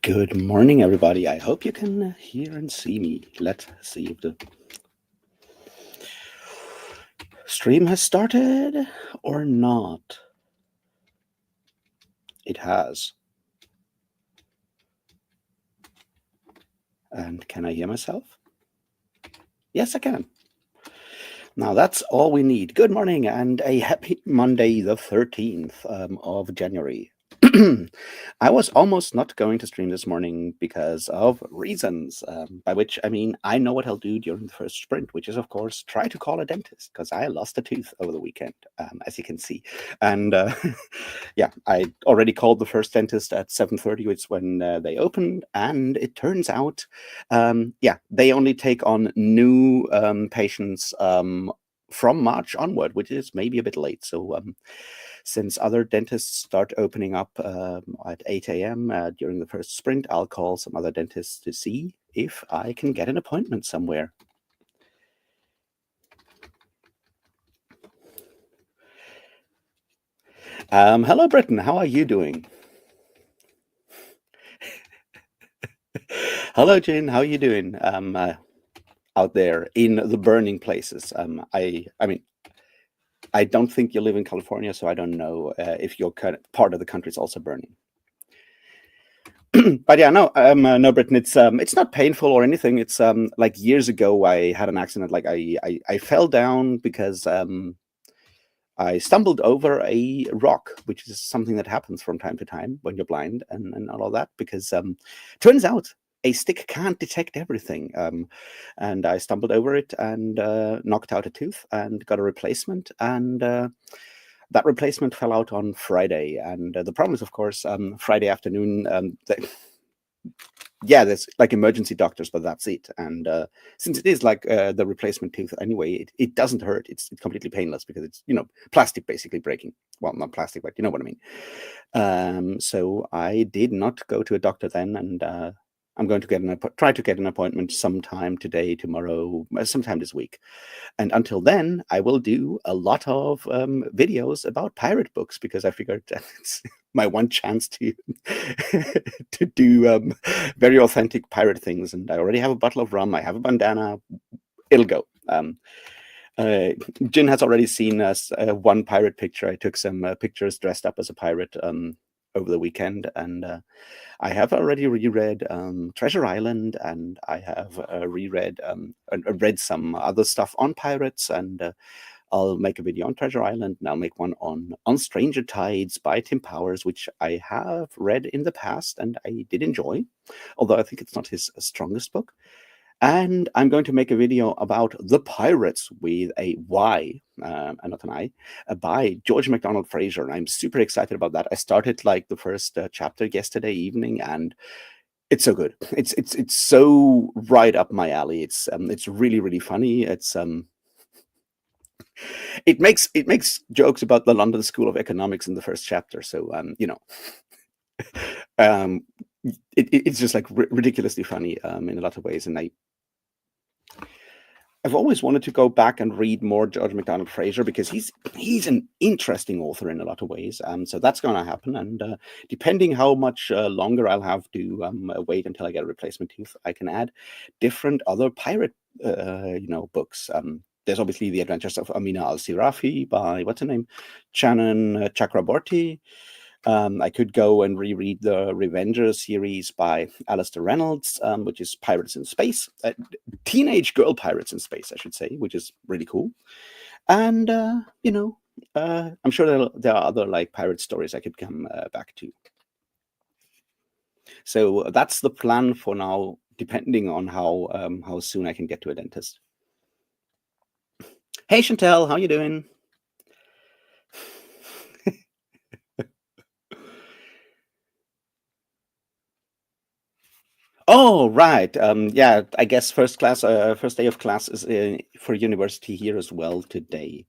Good morning, everybody. I hope you can hear and see me. Let's see if the stream has started or not. It has. And can I hear myself? Yes, I can. Now that's all we need. Good morning and a happy Monday, the 13th of January. I was almost not going to stream this morning because of reasons, by which I mean I know what I'll do during the first sprint, which is, of course, try to call a dentist because I lost a tooth over the weekend, as you can see. And yeah, I already called the first dentist at 7:30, which is when they opened, and it turns out, yeah, they only take on new patients from March onward, which is maybe a bit late. So since other dentists start opening up at 8 a.m. During the first sprint, I'll call some other dentists to see if I can get an appointment somewhere. Hello, Britton. How are you doing? Hello, Jane. How are you doing out there in the burning places? I mean, I don't think you live in California, so I don't know if your part of the country is also burning. But yeah, no, Britton. It's not painful or anything. It's like years ago, I had an accident. Like I fell down because I stumbled over a rock, which is something that happens from time to time when you're blind and all of that. Because turns out a stick can't detect everything, and I stumbled over it and knocked out a tooth and got a replacement. And that replacement fell out on Friday. And the problem is, of course, Friday afternoon. Yeah, there's like emergency doctors, but that's it. And since it is like the replacement tooth anyway, it doesn't hurt. It's completely painless because it's, plastic basically breaking. Well, not plastic, but you know what I mean. So I did not go to a doctor then, and I'm going to try to get an appointment sometime today, tomorrow, sometime this week. And until then, I will do a lot of videos about pirate books because I figured it's my one chance to to do very authentic pirate things. And I already have a bottle of rum. I have a bandana. It'll go. Jin has already seen one pirate picture. I took some pictures dressed up as a pirate over the weekend, and I have already reread Treasure Island, and I have reread read some other stuff on pirates, and I'll make a video on Treasure Island, and I'll make one on Stranger Tides by Tim Powers, which I have read in the past and I did enjoy, although I think it's not his strongest book. And I'm going to make a video about The Pirates with a Y, and not an I, by George MacDonald Fraser. And I'm super excited about that. I started like the first chapter yesterday evening, and it's so good. It's so right up my alley. It's really, really funny. It makes jokes about the London School of Economics in the first chapter. So it's just like ridiculously funny in a lot of ways, and I've always wanted to go back and read more George MacDonald Fraser because he's an interesting author in a lot of ways. So that's going to happen, and depending how much longer I'll have to wait until I get a replacement tooth, I can add different other pirate books. There's obviously The Adventures of Amina al-Sirafi by what's her name, Shannon Chakraborty. I could go and reread the Revenger series by Alastair Reynolds, which is Pirates in Space, teenage girl pirates in space, I should say, which is really cool. And I'm sure there are other like pirate stories I could come back to. So that's the plan for now, depending on how soon I can get to a dentist. Hey Chantel, how you doing? Oh, right. Yeah, I guess first day of class is for university here as well today.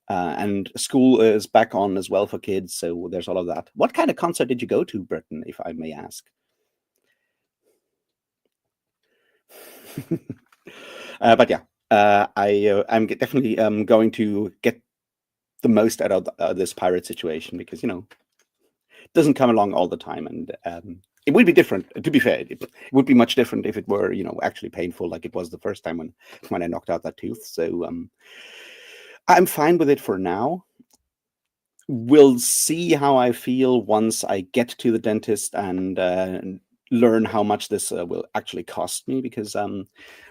And school is back on as well for kids, so there's all of that. What kind of concert did you go to, Burton, if I may ask? But yeah, I'm definitely going to get the most out of this pirate situation because, it doesn't come along all the time. And it would be different. To be fair, it would be much different if it were, actually painful, like it was the first time when I knocked out that tooth. So I'm fine with it for now. We'll see how I feel once I get to the dentist and learn how much this will actually cost me. Because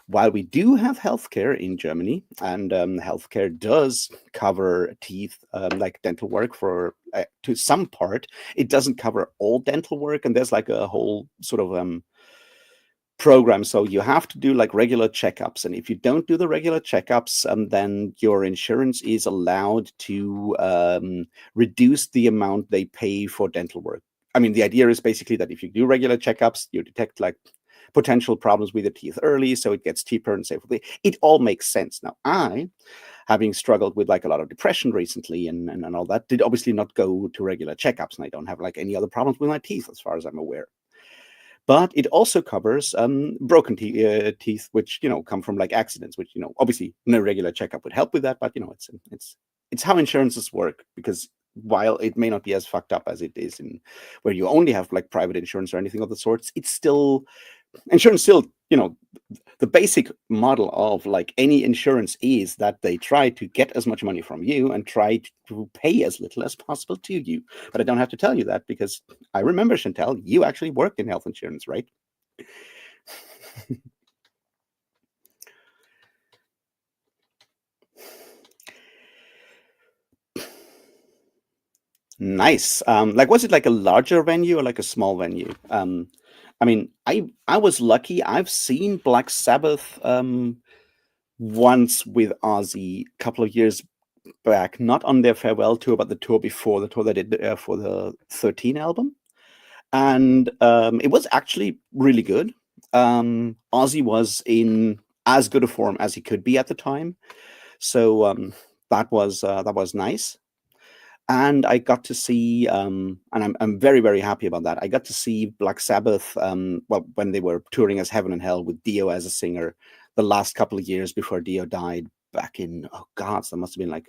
while we do have healthcare in Germany, and healthcare does cover teeth, like dental work for to some part, it doesn't cover all dental work, and there's like a whole sort of program. So you have to do like regular checkups, and if you don't do the regular checkups, then your insurance is allowed to reduce the amount they pay for dental work. I mean, the idea is basically that if you do regular checkups, you detect like potential problems with the teeth early, so it gets cheaper and safer. It all makes sense. Now, I, having struggled with like a lot of depression recently and all that, did obviously not go to regular checkups, and I don't have like any other problems with my teeth as far as I'm aware. But it also covers broken teeth, which come from like accidents, which obviously no regular checkup would help with that. But it's how insurances work, because while it may not be as fucked up as it is in where you only have like private insurance or anything of the sorts, it's still insurance. Still, the basic model of like any insurance is that they try to get as much money from you and try to pay as little as possible to you. But I don't have to tell you that, because I remember, Chantel, you actually worked in health insurance, right? Nice. Like, was it like a larger venue or like a small venue? I mean, I was lucky. I've seen Black Sabbath once with Ozzy a couple of years back, not on their farewell tour, but the tour before, the tour they did for the 13 album. And it was actually really good. Ozzy was in as good a form as he could be at the time. So that was nice. And I got to see, and I'm very, very happy about that. I got to see Black Sabbath, well, when they were touring as Heaven and Hell with Dio as a singer, the last couple of years before Dio died back in, oh God, so that must have been like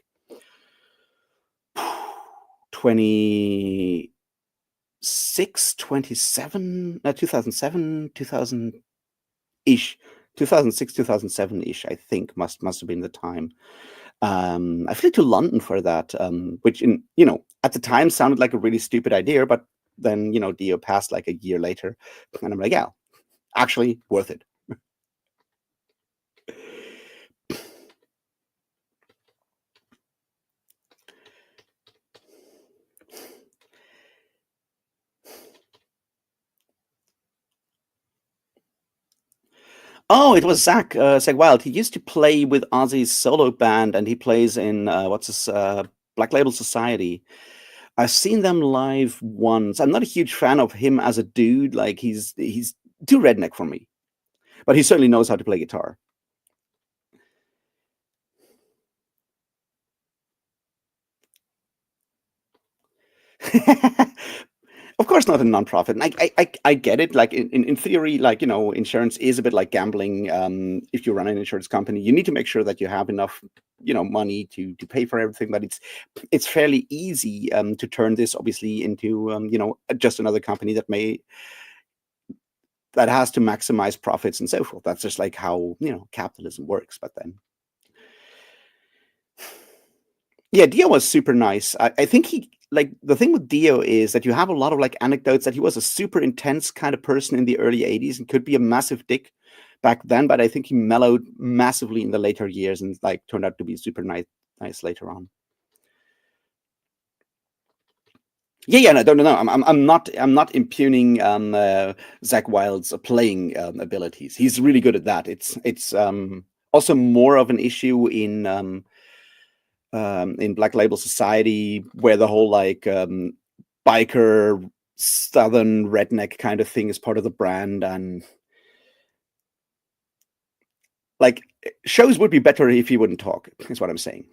26, 27, 2007, 2000 ish, 2006, 2007 ish, I think must have been the time. I flew to London for that, which at the time sounded like a really stupid idea, but then Dio passed like a year later, and I'm like, yeah, actually worth it. Oh, it was Zach Wild. He used to play with Ozzy's solo band, and he plays in what's this Black Label Society. I've seen them live once. I'm not a huge fan of him as a dude. Like he's too redneck for me, but he certainly knows how to play guitar. Of course, not a nonprofit. And I get it. Like in theory, like insurance is a bit like gambling. If you run an insurance company, you need to make sure that you have enough, money to pay for everything. But it's fairly easy to turn this obviously into just another company that has to maximize profits and so forth. That's just like how capitalism works. But then, yeah, Dio was super nice. I think he like the thing with Dio is that you have a lot of like anecdotes that he was a super intense kind of person in the early 80s and could be a massive dick back then, but I think he mellowed massively in the later years and like turned out to be super nice later on. Yeah, no. I'm not impugning Zach Wild's playing abilities. He's really good at that. It's also more of an issue in Black Label Society, where the whole like biker southern redneck kind of thing is part of the brand, and like shows would be better if he wouldn't talk, is what I'm saying,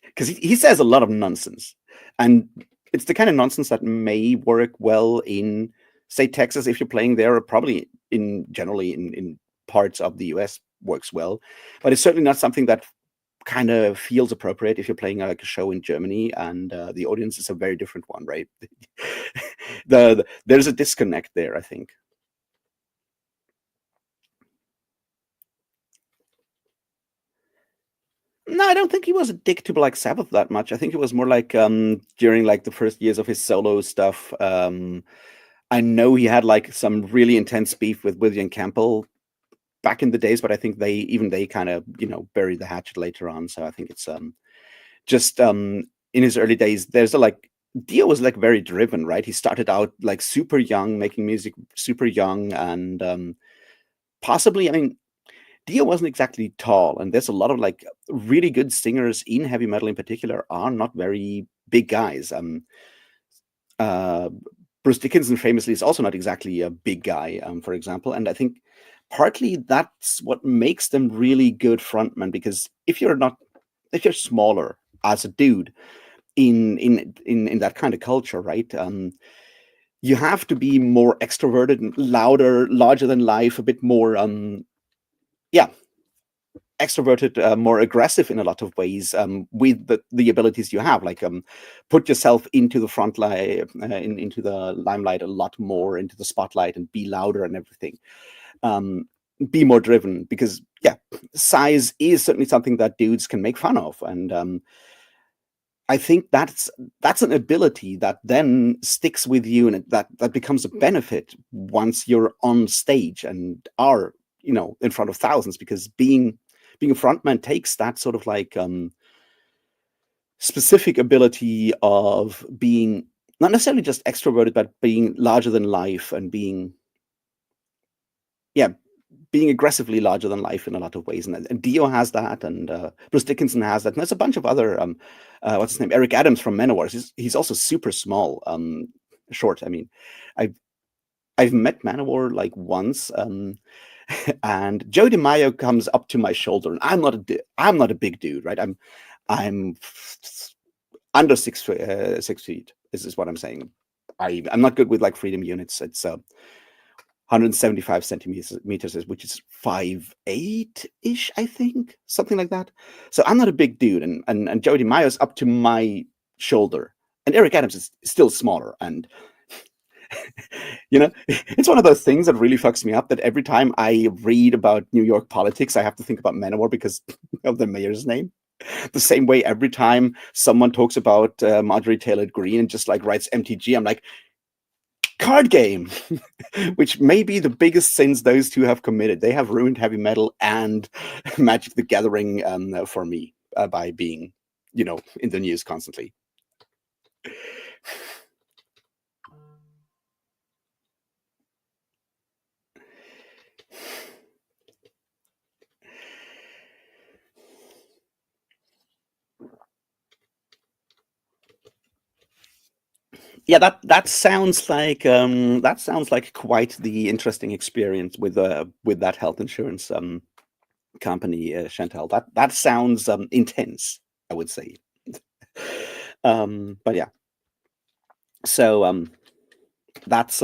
because he says a lot of nonsense, and it's the kind of nonsense that may work well in, say, Texas if you're playing there, or probably in generally in parts of the US works well, but it's certainly not something that kind of feels appropriate if you're playing like a show in Germany, and the audience is a very different one, right? there's a disconnect there, I think. No, I don't think he was a dick to Black Sabbath that much. I think it was more like during like the first years of his solo stuff. I know he had like some really intense beef with William Campbell back in the days, but I think they kind of buried the hatchet later on. So I think it's just in his early days, there's a like Dio was like very driven, right? He started out like super young, making music super young, and possibly, I mean, Dio wasn't exactly tall, and there's a lot of like really good singers in heavy metal in particular are not very big guys. Uh, Bruce Dickinson famously is also not exactly a big guy, for example, and I think partly that's what makes them really good frontmen, because if you're smaller as a dude in that kind of culture, right? You have to be more extroverted and louder, larger than life, a bit more yeah, extroverted, more aggressive in a lot of ways, with the abilities you have, like put yourself into the front light, into the limelight a lot more, into the spotlight, and be louder and everything. Be more driven, because yeah, size is certainly something that dudes can make fun of, and I think that's an ability that then sticks with you, and that becomes a benefit once you're on stage and are in front of thousands, because being a frontman takes that sort of like specific ability of being not necessarily just extroverted, but being larger than life, and being aggressively larger than life in a lot of ways. And Dio has that, and Bruce Dickinson has that, and there's a bunch of other what's his name, Eric Adams from Manowar. He's also super small, short. I mean, I've met Manowar like once, and Joe DiMaio comes up to my shoulder, and I'm not a big dude, right? I'm under 6 feet. Is what I'm saying. I'm not good with like freedom units. It's 175 centimeters, which is 5'8" I think, something like that. So I'm not a big dude, and Joe DiMaio's up to my shoulder, and Eric Adams is still smaller, and it's one of those things that really fucks me up, that every time I read about New York politics, I have to think about Manowar because of the mayor's name. The same way every time someone talks about Marjorie Taylor Greene and just like writes MTG, I'm like, card game, which may be the biggest sins those two have committed. They have ruined heavy metal and Magic the Gathering for me by being, in the news constantly. Yeah, that sounds like quite the interesting experience with that health insurance company, Chantal. That sounds intense, I would say. But yeah, so that's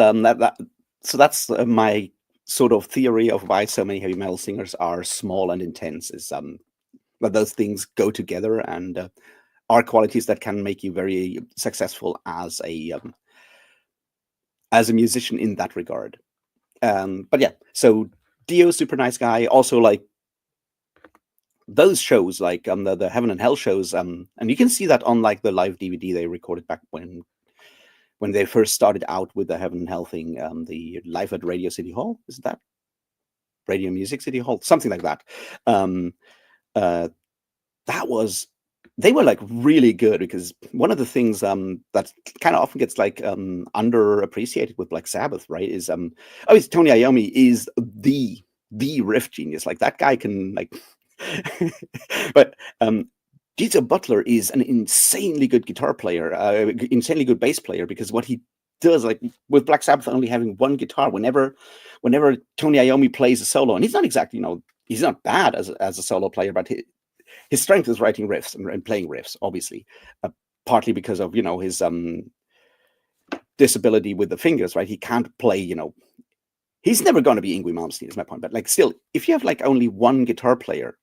my sort of theory of why so many heavy metal singers are small and intense, is that those things go together, and are qualities that can make you very successful as a musician in that regard. But yeah, so Dio, super nice guy. Also, like those shows, like the Heaven and Hell shows, and you can see that on like the live DVD they recorded back when they first started out with the Heaven and Hell thing. The Live at Radio City Hall, is that Radio Music City Hall, something like that. That was, they were like really good, because one of the things that kind of often gets like underappreciated with Black Sabbath, right, is obviously Tony Iommi is the riff genius. Like that guy can like but Geezer Butler is an insanely good guitar player, insanely good bass player, because what he does, like with Black Sabbath only having one guitar, whenever Tony Iommi plays a solo, and he's not exactly, he's not bad as a solo player, but his strength is writing riffs and playing riffs, obviously, partly because of his disability with the fingers, right? He can't play, he's never going to be Yngwie Malmsteen, is my point. But like, still, if you have like only one guitar player,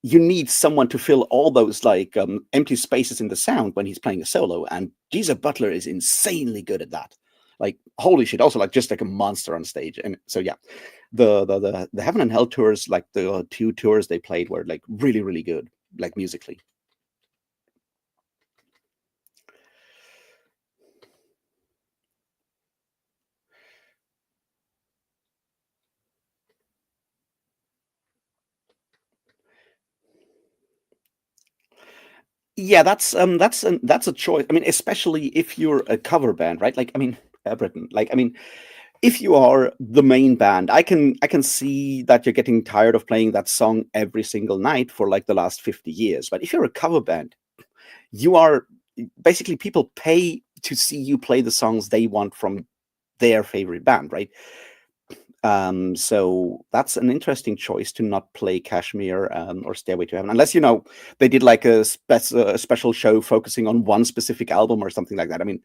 you need someone to fill all those like empty spaces in the sound when he's playing a solo, and Geezer Butler is insanely good at that. like holy shit, also like just like a monster on stage. And so yeah, the Heaven and Hell tours, like the two tours they played were like really really good, like musically. Yeah, that's a choice. I mean, especially if you're a cover band, right? Like, I mean, Britain. Like, I mean, if you are the main band, I can see that you're getting tired of playing that song every single night for like the last 50 years. But if you're a cover band, you are basically people pay to see you play the songs they want from their favorite band, right? So that's an interesting choice to not play Kashmir or Stairway to Heaven, unless they did like a special show focusing on one specific album or something like that. I mean,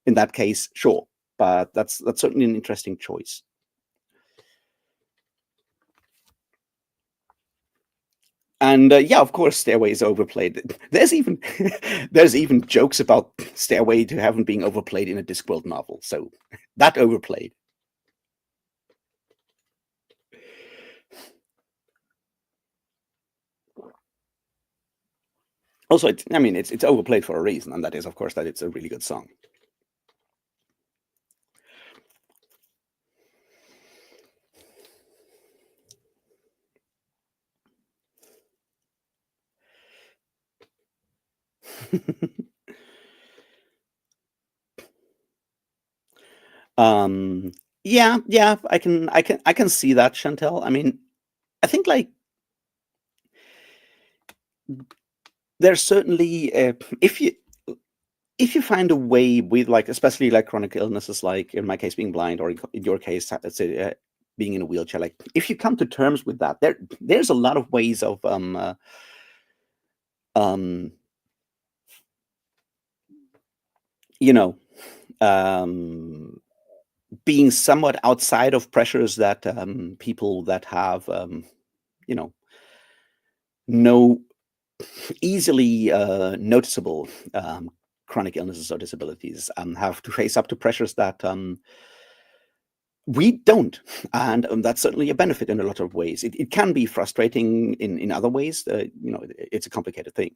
in that case, sure, but that's certainly an interesting choice. And yeah, of course, Stairway is overplayed. There's even there's even jokes about Stairway to Heaven being overplayed in a Discworld novel. So that overplayed. Also, I mean, it's overplayed for a reason, and that is, of course, that it's a really good song. um, yeah, yeah, I can see that, Chantel. I mean, I think like there's certainly if you find a way with like especially like chronic illnesses, like in my case being blind, or in your case, let's say being in a wheelchair, like if you come to terms with that, there's a lot of ways of um you know um being somewhat outside of pressures that people that have you know no easily noticeable chronic illnesses or disabilities have to face up to pressures that we don't. And that's certainly a benefit in a lot of ways. It can be frustrating in other ways. It's a complicated thing.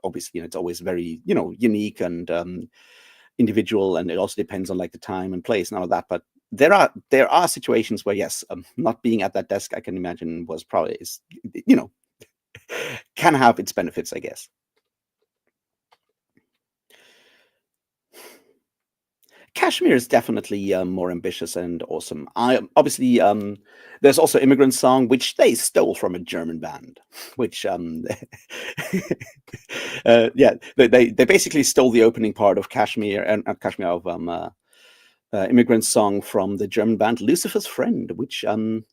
Obviously, it's always very unique and individual, and it also depends on like the time and place and all of that. But there are situations where yes, not being at that desk, I can imagine, was probably is you know can have its benefits, I guess. Kashmir is definitely more ambitious and awesome. I obviously there's also Immigrant Song, which they stole from a German band, which yeah, they basically stole the opening part of Kashmir and Kashmir of Immigrant Song from the German band Lucifer's Friend, which I've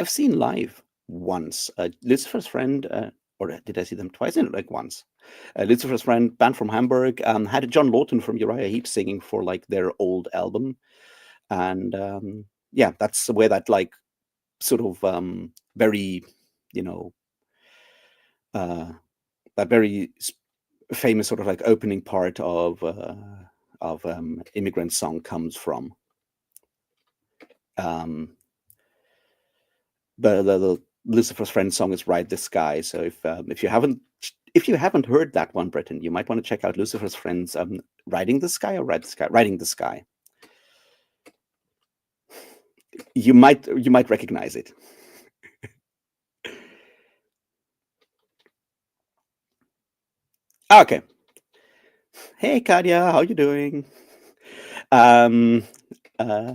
seen live once. Lucifer's Friend, or did I see them twice? No, like once. Lucifer's Friend, band from Hamburg, had John Lawton from Uriah Heep singing for like their old album, and yeah, that's where that like sort of very, you know, uh, that very famous sort of like opening part of Immigrant Song comes from. Um, the Lucifer's Friend song is "Ride the Sky." So if you haven't heard that one, Britain, you might want to check out Lucifer's Friends "Riding the Sky" or "Ride the Sky," "Riding the Sky." You might recognize it. Okay. Hey, Kadia, how you doing? Um, uh,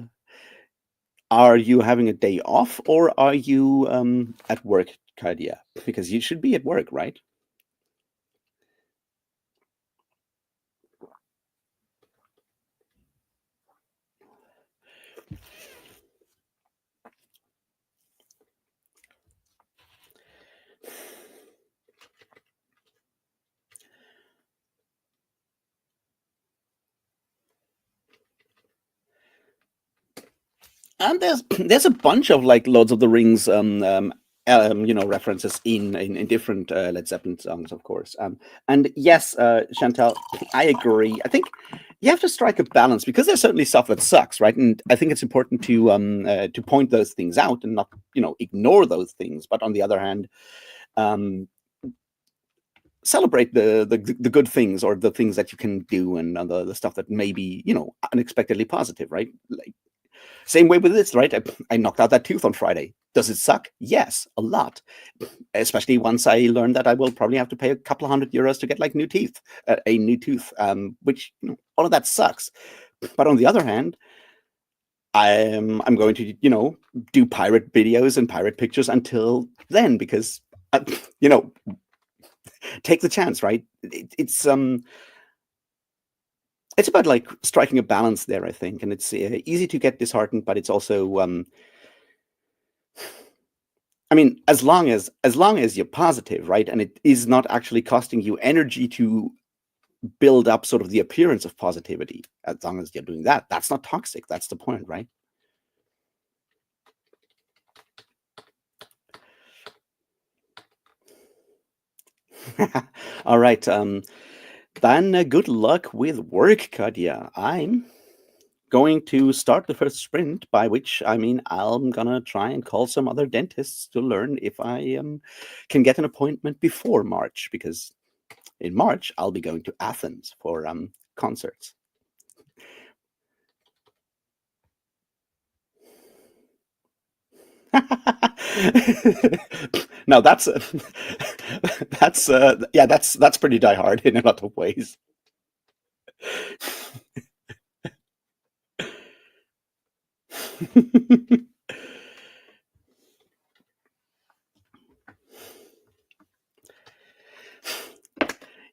are you having a day off or are you at work, Kadia? Because you should be at work, right? And there's there's a bunch of like Lords of the Rings references in different Led Zeppelin songs, of course. And yes, Chantal, I agree. I think you have to strike a balance because there's certainly stuff that sucks, right? And I think it's important to point those things out and not ignore those things. But on the other hand, um, celebrate the good things or the things that you can do and the stuff that may be unexpectedly positive, right? Like, same way with this, right? I knocked out that tooth on Friday. Does it suck? Yes, a lot. Especially once I learned that I will probably have to pay a couple of €100 to get like a new tooth, which all of that sucks. But on the other hand, I'm going to do pirate videos and pirate pictures until then because take the chance, right? It's about like striking a balance there, I think, and it's easy to get disheartened, but it's also I mean, as long as you're positive, right, and it is not actually costing you energy to build up sort of the appearance of positivity, as long as you're doing that, that's not toxic. That's the point, right? All right. Then good luck with work, Kadia. I'm going to start the first sprint, by which I mean I'm gonna try and call some other dentists to learn if I can get an appointment before March, because in March I'll be going to Athens for concerts. Now that's yeah, that's pretty diehard in a lot of ways.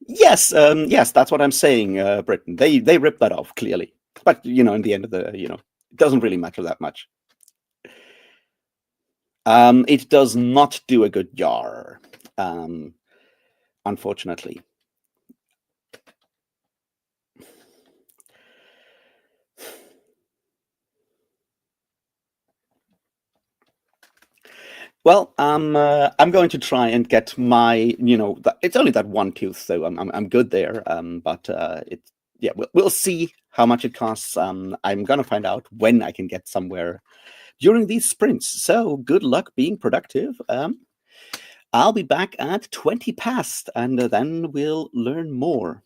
Yes, yes, that's what I'm saying, Britain. They ripped that off clearly, but in the end of it doesn't really matter that much. It does not do a good jar, unfortunately. Well, I'm going to try and get my, it's only that one tooth, so I'm good there. But yeah, we'll see how much it costs. I'm gonna find out when I can get somewhere during these sprints. So good luck being productive. I'll be back at 20 past, and then we'll learn more.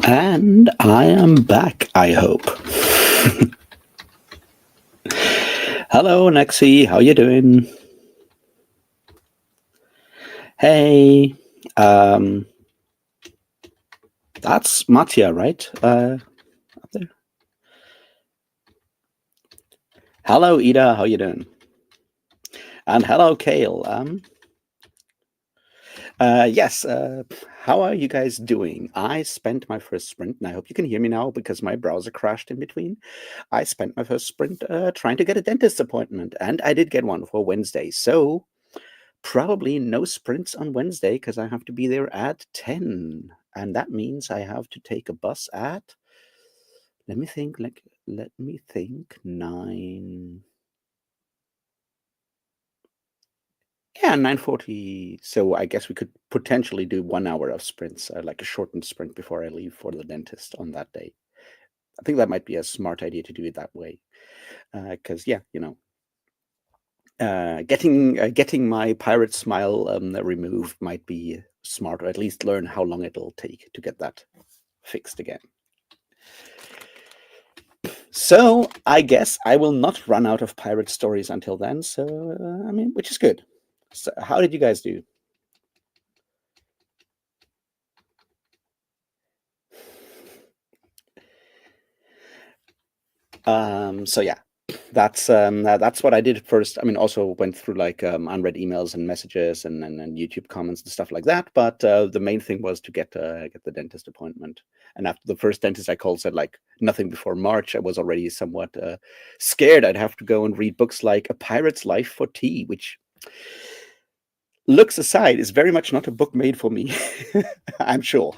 And I am back, I hope. Hello, Nexi. How you doing? Hey. That's Mattia, right? Up there. Hello, Ida. How you doing? And hello, Kale. Yes. How are you guys doing? I spent my first sprint, and I hope you can hear me now because my browser crashed in between. I spent my first sprint trying to get a dentist appointment, and I did get one for Wednesday. So probably no sprints on Wednesday because I have to be there at 10, and that means I have to take a bus at. Let me think. Let me think. 9. Yeah, 9:40. So I guess we could potentially do 1 hour of sprints, like a shortened sprint before I leave for the dentist on that day. I think that might be a smart idea to do it that way, because yeah, getting my pirate smile removed might be smart, or at least learn how long it'll take to get that fixed again. So I guess I will not run out of pirate stories until then. So I mean, which is good. So how did you guys do? So yeah, that's what I did first. I mean, also went through like unread emails and messages and YouTube comments and stuff like that. But the main thing was to get the dentist appointment. And after the first dentist I called said like nothing before March, I was already somewhat scared I'd have to go and read books like A Pirate's Life for Tea, which, looks aside, is very much not a book made for me. I'm sure.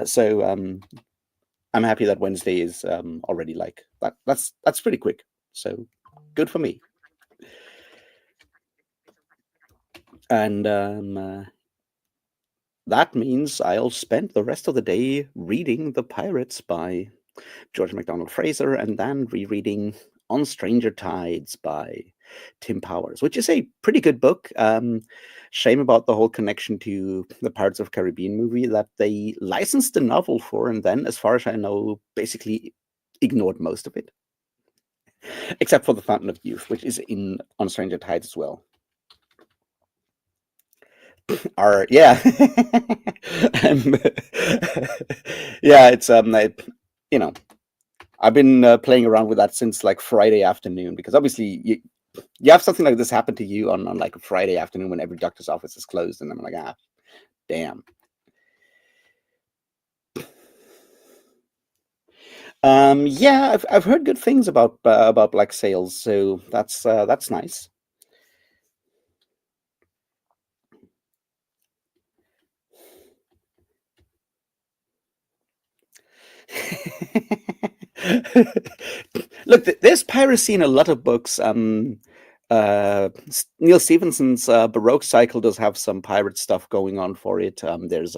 So I'm happy that Wednesday is already like that. That's pretty quick. So good for me. And that means I'll spend the rest of the day reading The Pirates by George MacDonald Fraser and then rereading On Stranger Tides by Tim Powers, which is a pretty good book. Shame about the whole connection to the Pirates of Caribbean movie that they licensed the novel for, and then, as far as I know, basically ignored most of it, except for the Fountain of Youth, which is in On Stranger Tides as well. Yeah, yeah, it's you know, I've been playing around with that since like Friday afternoon because obviously you have something like this happen to you on like a Friday afternoon when every doctor's office is closed, and I'm like, damn. Yeah, I've heard good things about Black Sails, so that's nice. Look, there's piracy in a lot of books. Neil Stephenson's Baroque Cycle does have some pirate stuff going on for it. There's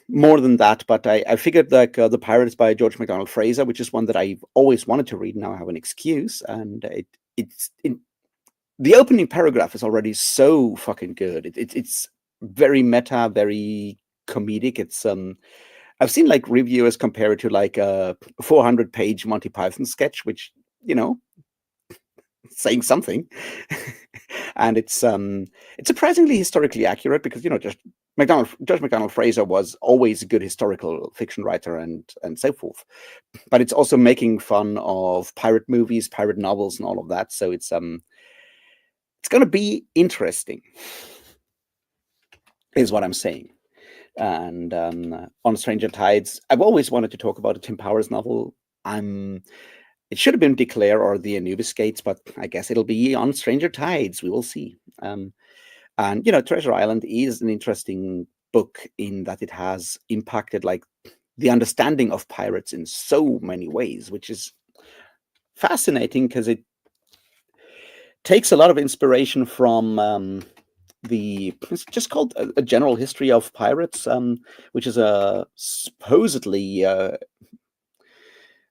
more than that, but I figured like The Pirates by George MacDonald Fraser, which is one that I've always wanted to read. Now I have an excuse, and the opening paragraph is already so fucking good. It's very meta, very comedic. It's I've seen like reviewers compare it to like a 400-page Monty Python sketch, which, saying something. And it's surprisingly historically accurate because just George MacDonald Fraser was always a good historical fiction writer and so forth. But it's also making fun of pirate movies, pirate novels, and all of that. So it's going to be interesting, is what I'm saying. And On Stranger Tides, I've always wanted to talk about a Tim Powers novel. It should have been Declare or The Anubis Gates, but I guess it'll be On Stranger Tides. We will see. And Treasure Island is an interesting book in that it has impacted like the understanding of pirates in so many ways, which is fascinating because it takes a lot of inspiration from it's just called a General History of Pirates, which is a supposedly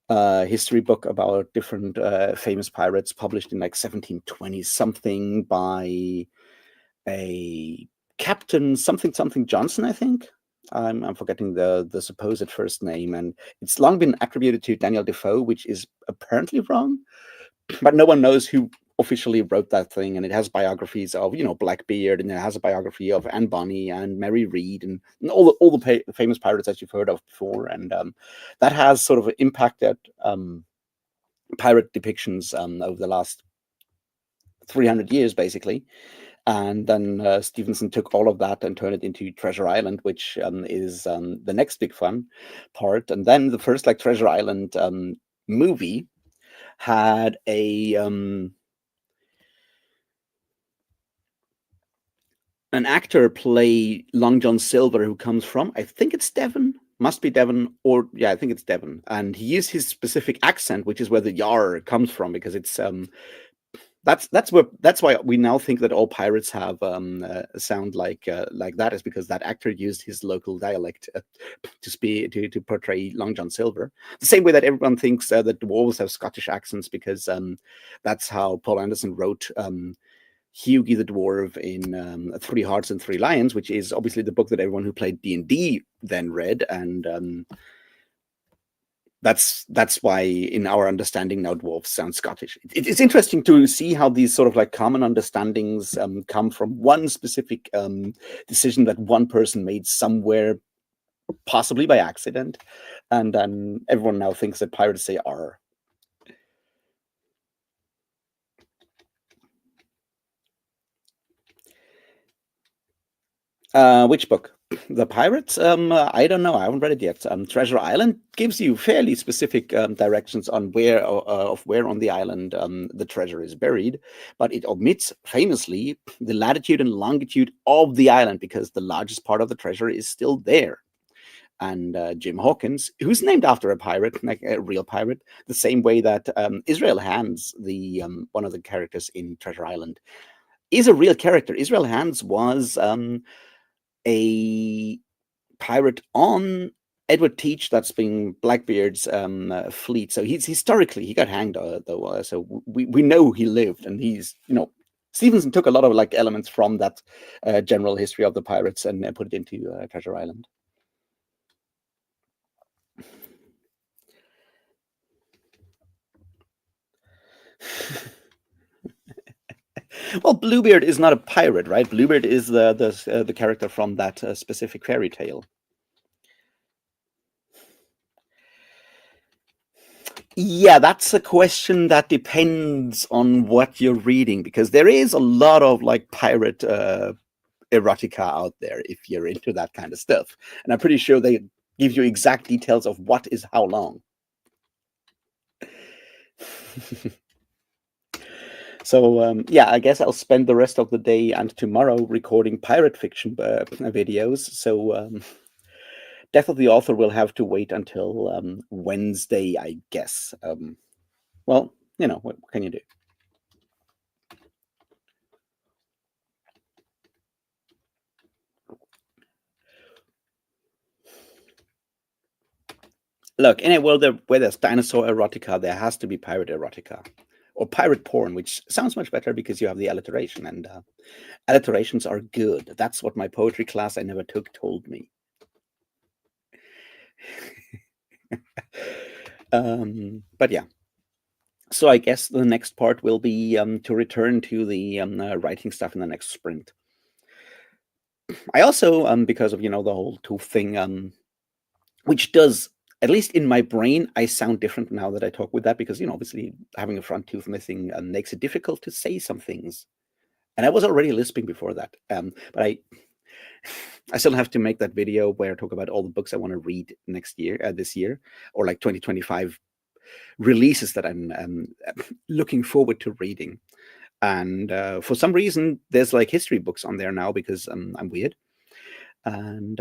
history book about different famous pirates published in like 1720 something by a Captain something Johnson, I think. I'm forgetting the supposed first name, and it's long been attributed to Daniel Defoe, which is apparently wrong. But no one knows who officially wrote that thing, and it has biographies of Blackbeard, and it has a biography of Anne Bonny and Mary Read, and all the famous pirates that you've heard of before, and that has sort of impacted pirate depictions over the last 300 years, basically. And then Stevenson took all of that and turned it into Treasure Island, which is the next big fun part. And then the first Treasure Island movie had an actor play Long John Silver, who comes from, I think it's Devon, must be Devon, or yeah, I think it's Devon. And he used his specific accent, which is where the yar comes from, because it's that's why we now think that all pirates have sound like that, is because that actor used his local dialect to portray Long John Silver. The same way that everyone thinks that dwarves have Scottish accents, because that's how Paul Anderson wrote Hughie the Dwarf in Three Hearts and Three Lions, which is obviously the book that everyone who played D&D then read, and that's why, in our understanding now, dwarves sound Scottish. It's interesting to see how these sort of common understandings come from one specific decision that one person made somewhere, possibly by accident, and then everyone now thinks that pirates say "R." Which book? The Pirates? I don't know. I haven't read it yet. Treasure Island gives you fairly specific directions on where on the island the treasure is buried, but it omits famously the latitude and longitude of the island, because the largest part of the treasure is still there. And Jim Hawkins, who's named after a pirate, like a real pirate, the same way that Israel Hands, the one of the characters in Treasure Island, is a real character. Israel Hands was a pirate on Edward Teach, that's been Blackbeard's fleet. So historically he got hanged, though. So we know he lived, and he's Stevenson took a lot of elements from that general history of the pirates and put it into Treasure Island. Well, Bluebeard is not a pirate, right? Bluebeard is the character from that specific fairy tale. Yeah, that's a question that depends on what you're reading, because there is a lot of pirate erotica out there if you're into that kind of stuff. And I'm pretty sure they give you exact details of what is how long. So yeah, I guess I'll spend the rest of the day and tomorrow recording pirate fiction videos. So Death of the Author will have to wait until Wednesday, I guess. Well, what can you do? Look, in a world where there's dinosaur erotica, there has to be pirate erotica. Or pirate porn, which sounds much better because you have the alliteration, and alliterations are good. That's what my poetry class I never took told me. But yeah. So I guess the next part will be to return to the writing stuff in the next sprint. I also, because of the whole tooth thing, which does, at least in my brain, I sound different now that I talk with that, because obviously having a front tooth missing makes it difficult to say some things. And I was already lisping before that, but I still have to make that video where I talk about all the books I want to read this year, or 2025 releases that I'm looking forward to reading. And for some reason, there's history books on there now, because I'm weird. And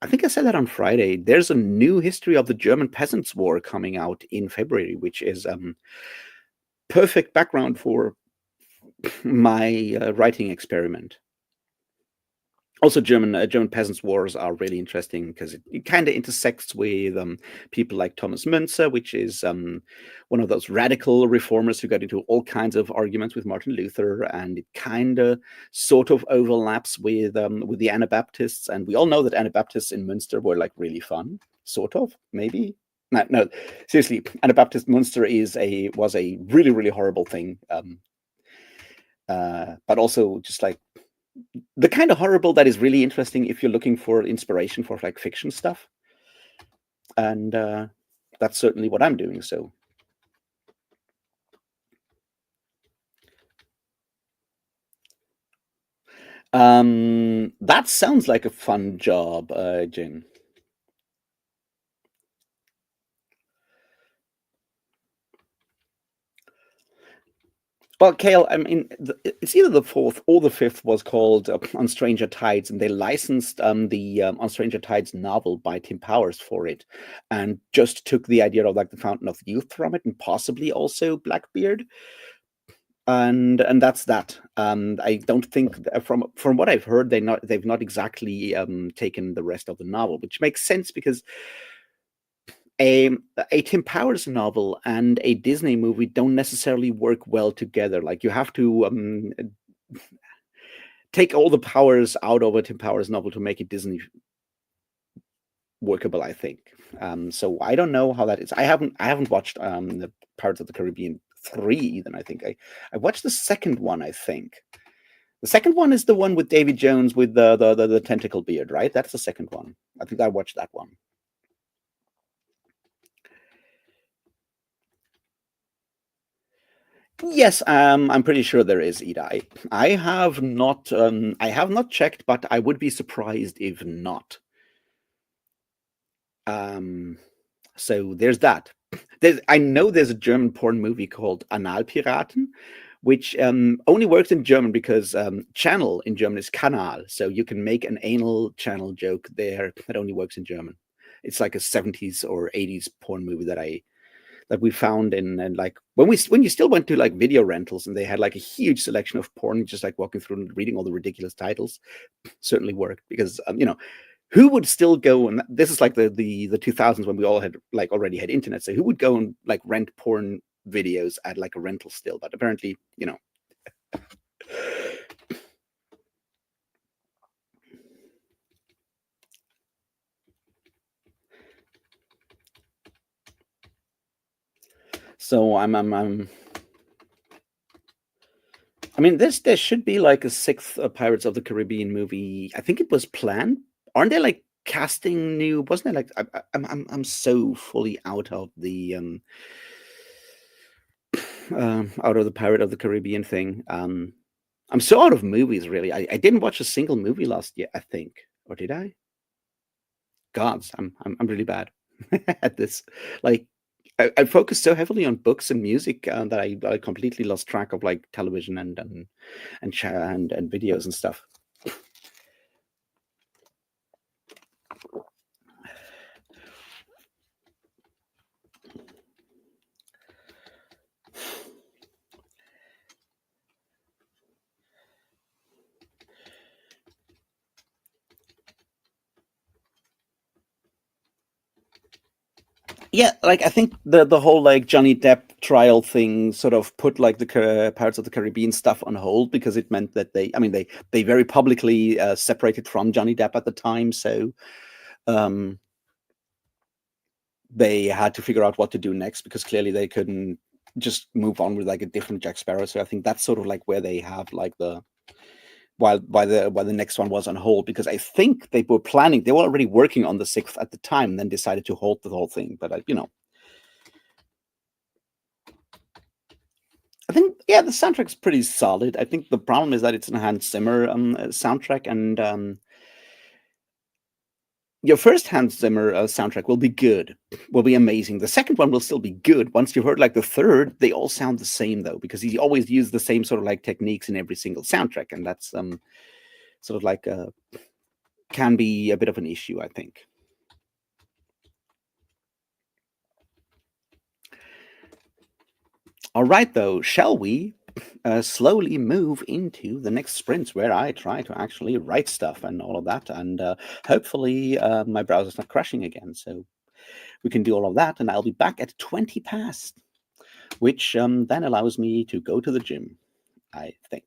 I think I said that on Friday. There's a new history of the German Peasants' War coming out in February, which is perfect background for my writing experiment. Also, German peasants' wars are really interesting because it kind of intersects with people like Thomas Müntzer, which is one of those radical reformers who got into all kinds of arguments with Martin Luther, and it kind of sort of overlaps with the Anabaptists, and we all know that Anabaptists in Münster were like really fun, sort of, maybe. No, no, seriously, Anabaptist Münster was a really really horrible thing, but also just like the kind of horrible that is really interesting if you're looking for inspiration for like fiction stuff, and that's certainly what I'm doing. So that sounds like a fun job, Jin. Well, Kale, I mean, it's either the fourth or the fifth was called On Stranger Tides, and they licensed the On Stranger Tides novel by Tim Powers for it, and just took the idea of like the Fountain of Youth from it, and possibly also Blackbeard, and that's that. I don't think from what I've heard, they've not exactly taken the rest of the novel, which makes sense because a a Tim Powers novel and a Disney movie don't necessarily work well together. Like you have to take all the powers out of a Tim Powers novel to make it Disney workable, I think. So I don't know how that is. I haven't watched the Pirates of the Caribbean 3 even. I watched the second one, I think. The second one is the one with Davy Jones with the tentacle beard, right? That's the second one. I think I watched that one. Yes, I'm pretty sure there is, Ida. I have not checked, but I would be surprised if not. Um, so there's that. I know there's a German porn movie called Analpiraten, which only works in German because channel in German is Kanal. So you can make an anal channel joke there that only works in German. It's like a 70s or 80s porn movie that we found in, and like when you still went to like video rentals and they had like a huge selection of porn, just like walking through and reading all the ridiculous titles, certainly worked because who would still go, and this is like the 2000s when we all had like already had internet, so who would go and like rent porn videos at like a rental still? But apparently, so I mean, there should be like a sixth Pirates of the Caribbean movie. I think it was planned. Aren't they like casting new? Wasn't it like I'm so fully out of the Pirate of the Caribbean thing. I'm so out of movies, really. I didn't watch a single movie last year, I think, or did I? Gods, I'm really bad at this. Like, I focused so heavily on books and music that I completely lost track of like television and videos and stuff. Yeah, like I think the whole like Johnny Depp trial thing sort of put like the Pirates of the Caribbean stuff on hold because it meant that they very publicly separated from Johnny Depp at the time, so um, they had to figure out what to do next because clearly they couldn't just move on with like a different Jack Sparrow. So I think that's sort of like where they have like the while the next one was on hold, because I think they were already working on the sixth at the time, then decided to hold the whole thing. But I think, yeah, the soundtrack's pretty solid. I think the problem is that it's an Hans Zimmer soundtrack, and your first Hans Zimmer soundtrack will be good, will be amazing. The second one will still be good. Once you've heard like the third, they all sound the same though, because he always used the same sort of like techniques in every single soundtrack, and that's sort of like can be a bit of an issue, I think. All right, though, shall we slowly move into the next sprints where I try to actually write stuff and all of that. And hopefully my browser's not crashing again. So we can do all of that. And I'll be back at 20 past, which then allows me to go to the gym, I think.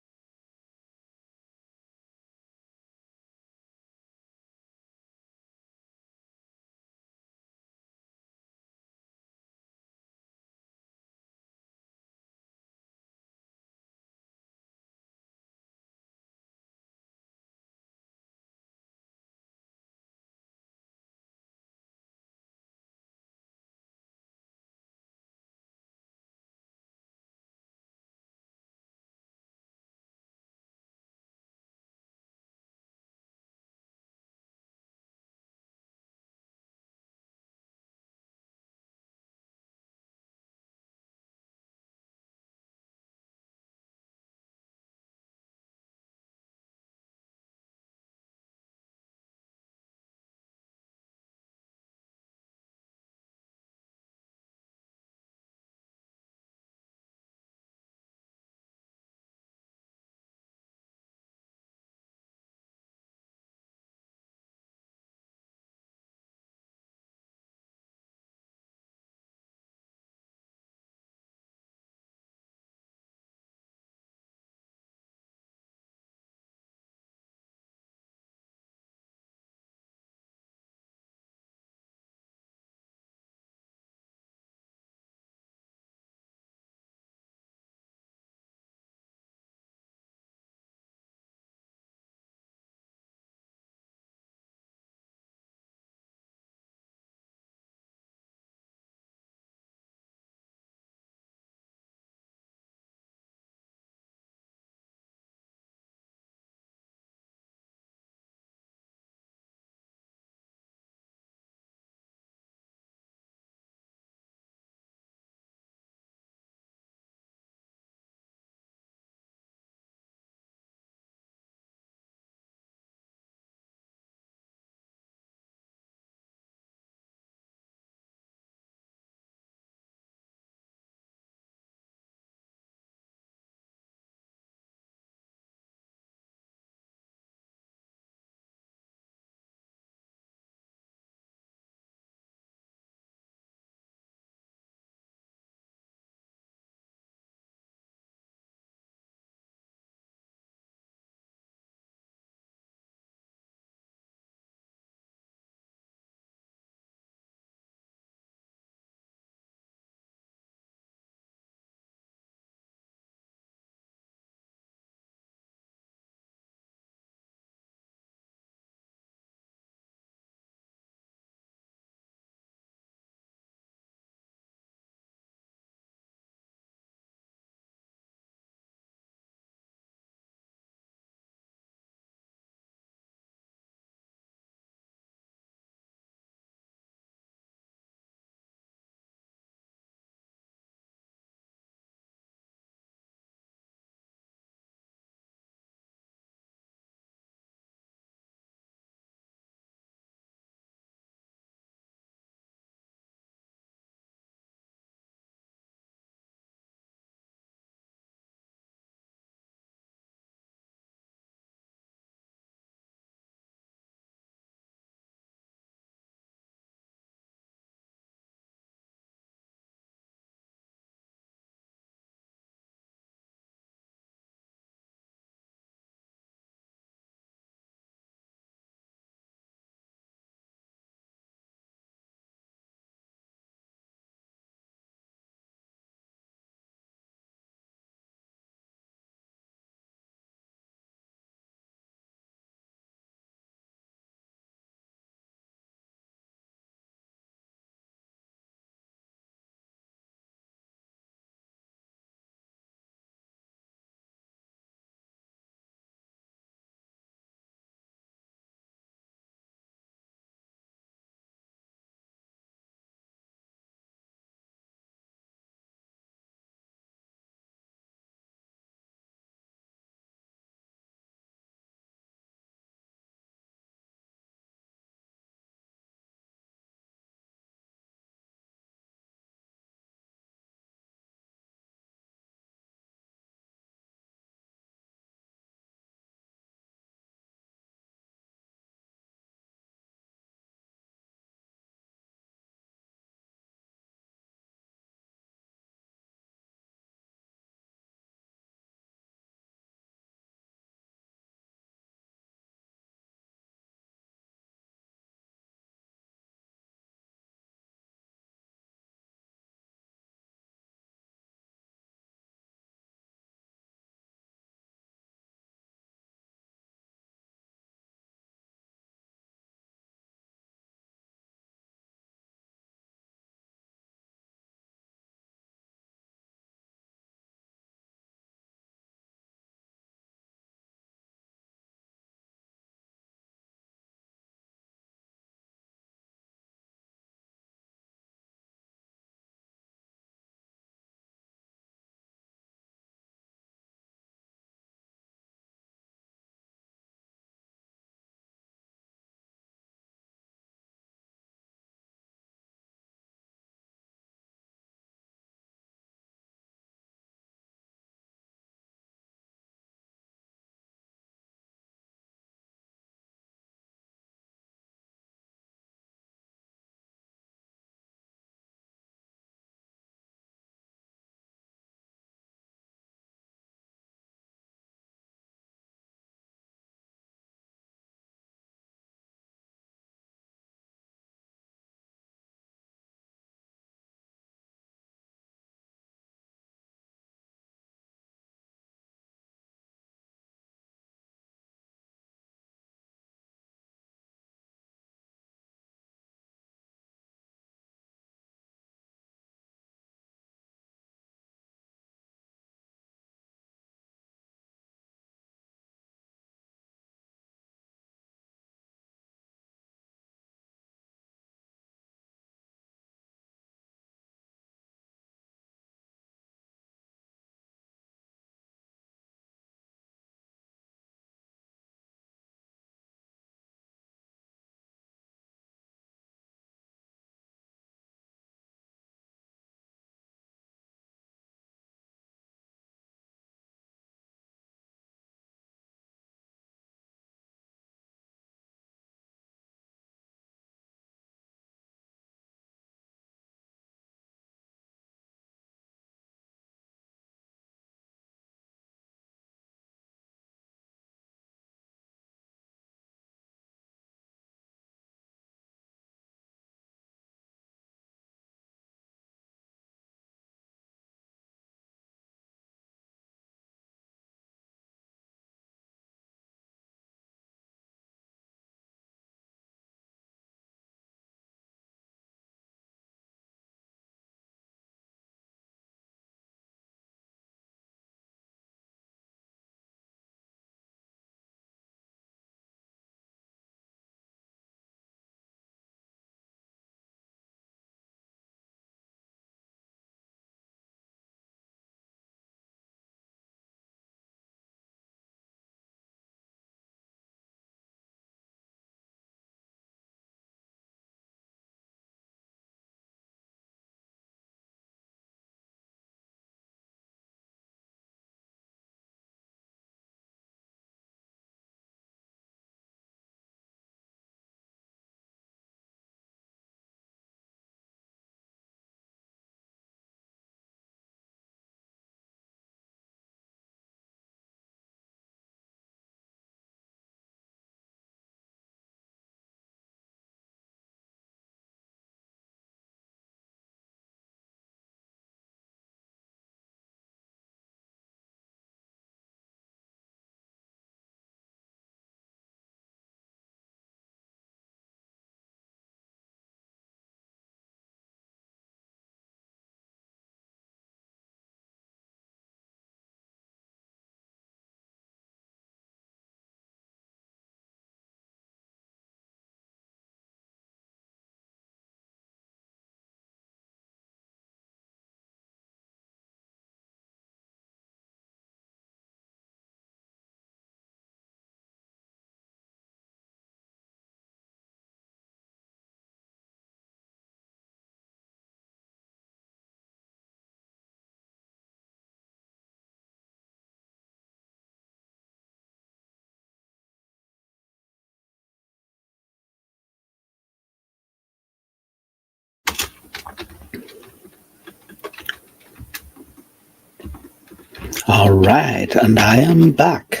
All right, and I am back.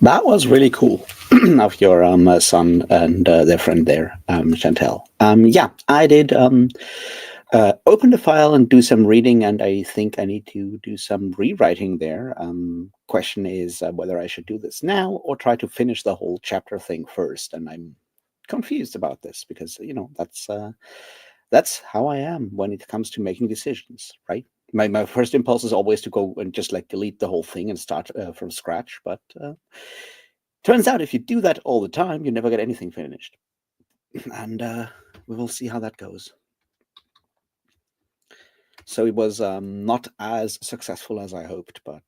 That was really cool of your son and their friend there, Chantel. Yeah, I did open the file and do some reading, and I think I need to do some rewriting there. Question is whether I should do this now or try to finish the whole chapter thing first. And I'm confused about this because that's how I am when it comes to making decisions, right? My first impulse is always to go and just like delete the whole thing and start from scratch, but turns out if you do that all the time, you never get anything finished. And we will see how that goes. So it was not as successful as I hoped, but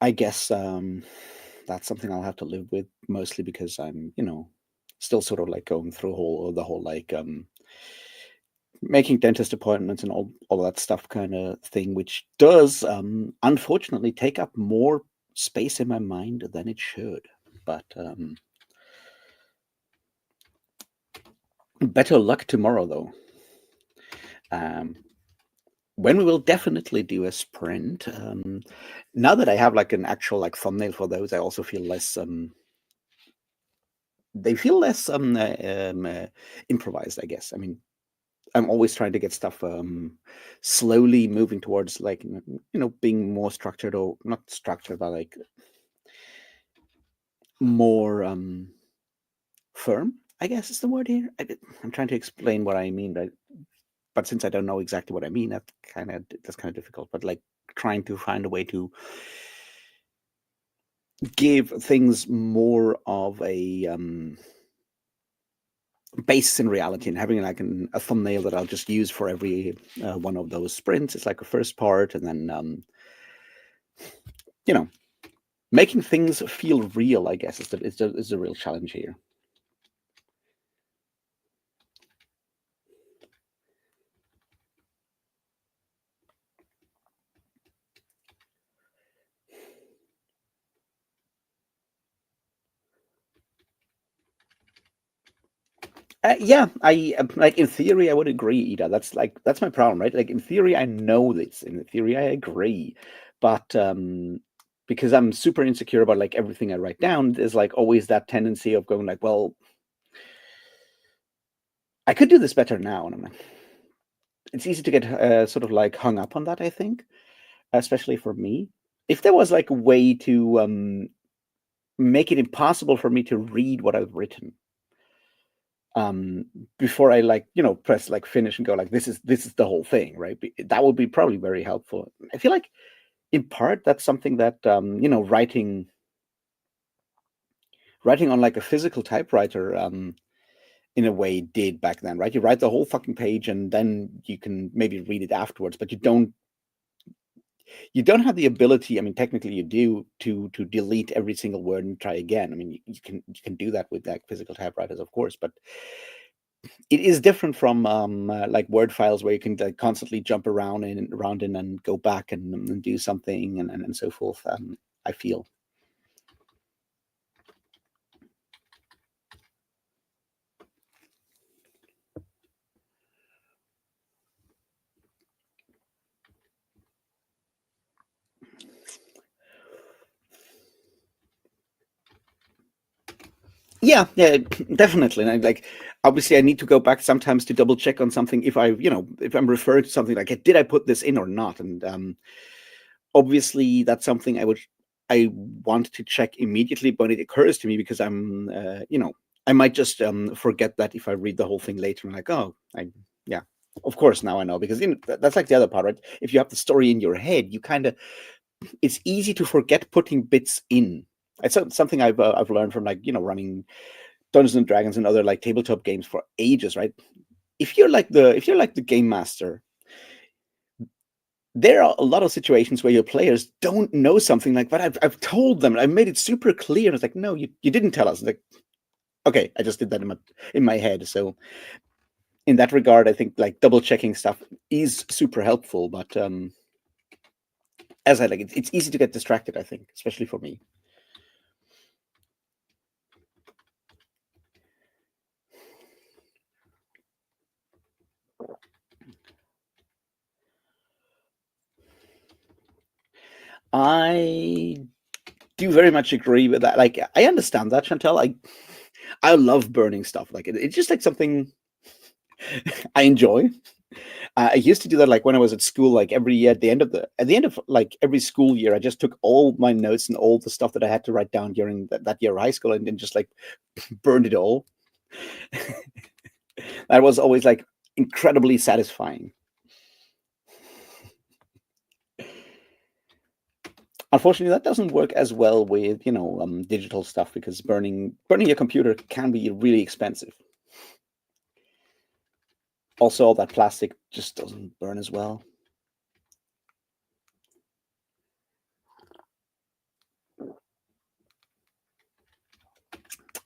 I guess that's something I'll have to live with, mostly because I'm, still sort of like going through the whole like making dentist appointments and all that stuff kind of thing, which does unfortunately take up more space in my mind than it should. But better luck tomorrow, though. When we will definitely do a sprint. Now that I have like an actual like thumbnail for those, I also feel less. They feel less improvised, I guess. I mean, I'm always trying to get stuff slowly moving towards like being more structured, or not structured, but like more firm, I guess is the word here. I'm trying to explain what I mean, but since I don't know exactly what I mean, that's kind of difficult. But like trying to find a way to give things more of a basis in reality, and having like a thumbnail that I'll just use for every one of those sprints. It's like a first part, and then making things feel real, I guess, is the real challenge here. Yeah, I like in theory I would agree, Ida. That's my problem, right? Like in theory I know this. In theory I agree, but because I'm super insecure about like everything I write down, there's like always that tendency of going like, well, I could do this better now, and I'm like, it's easy to get sort of like hung up on that. I think, especially for me, if there was like a way to make it impossible for me to read what I've written before I like press like finish and go like this is the whole thing, right? That would be probably very helpful. I feel like in part that's something that writing on like a physical typewriter in a way did back then, right? You write the whole fucking page and then you can maybe read it afterwards, but you don't have the ability. I mean, technically you do to delete every single word and try again. I mean, you can do that with like physical typewriters, of course, but it is different from like Word files where you can like constantly jump around and go back and do something and so forth. I feel. Yeah, definitely. And like, obviously, I need to go back sometimes to double check on something if if I'm referring to something like, did I put this in or not? And obviously, that's something I want to check immediately when it occurs to me, because I'm, I might just forget that if I read the whole thing later. I'm like, oh, yeah, of course now I know, because that's like the other part, right? If you have the story in your head, it's easy to forget putting bits in. It's something I've learned from like running Dungeons and Dragons and other like tabletop games for ages, right? If you're like the game master, there are a lot of situations where your players don't know something like, but I've told them, I've made it super clear. And it's like, no, you didn't tell us. It's like, okay, I just did that in my head. So in that regard, I think like double checking stuff is super helpful. But as I like, it's easy to get distracted, I think, especially for me. I do very much agree with that. Like, I understand that, Chantel. I love burning stuff. Like, it's just like something I enjoy. I used to do that like when I was at school. Like every year, at the end of like every school year, I just took all my notes and all the stuff that I had to write down during that year of high school, and then just like burned it all. That was always like incredibly satisfying. Unfortunately, that doesn't work as well with digital stuff, because burning your computer can be really expensive. Also, all that plastic just doesn't burn as well.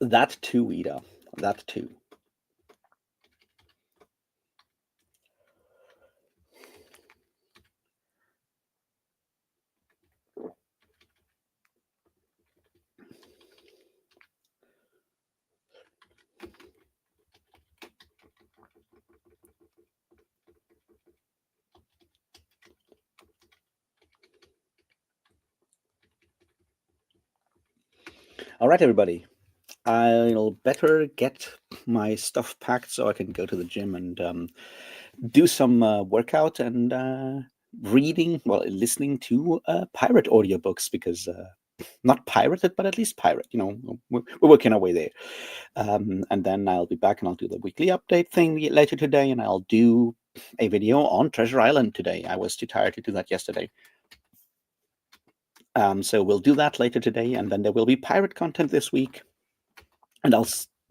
That too, Ida. That too. All right, everybody. I'll better get my stuff packed so I can go to the gym and do some workout and listening to pirate audiobooks, because not pirated, but at least pirate. We're working our way there. And then I'll be back and I'll do the weekly update thing later today, and I'll do a video on Treasure Island today. I was too tired to do that yesterday. So we'll do that later today, and then there will be pirate content this week. And I'll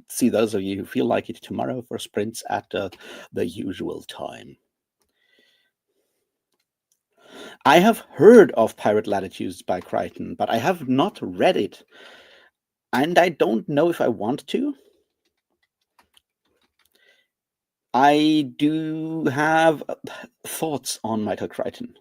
see those of you who feel like it tomorrow for sprints at the usual time. I have heard of Pirate Latitudes by Crichton, but I have not read it. And I don't know if I want to. I do have thoughts on Michael Crichton.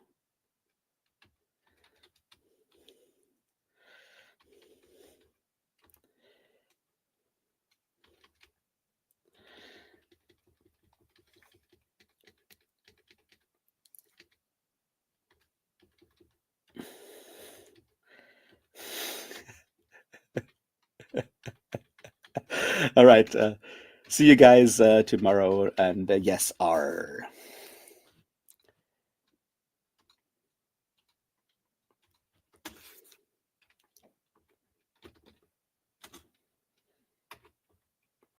All right. See you guys tomorrow. And yes, R.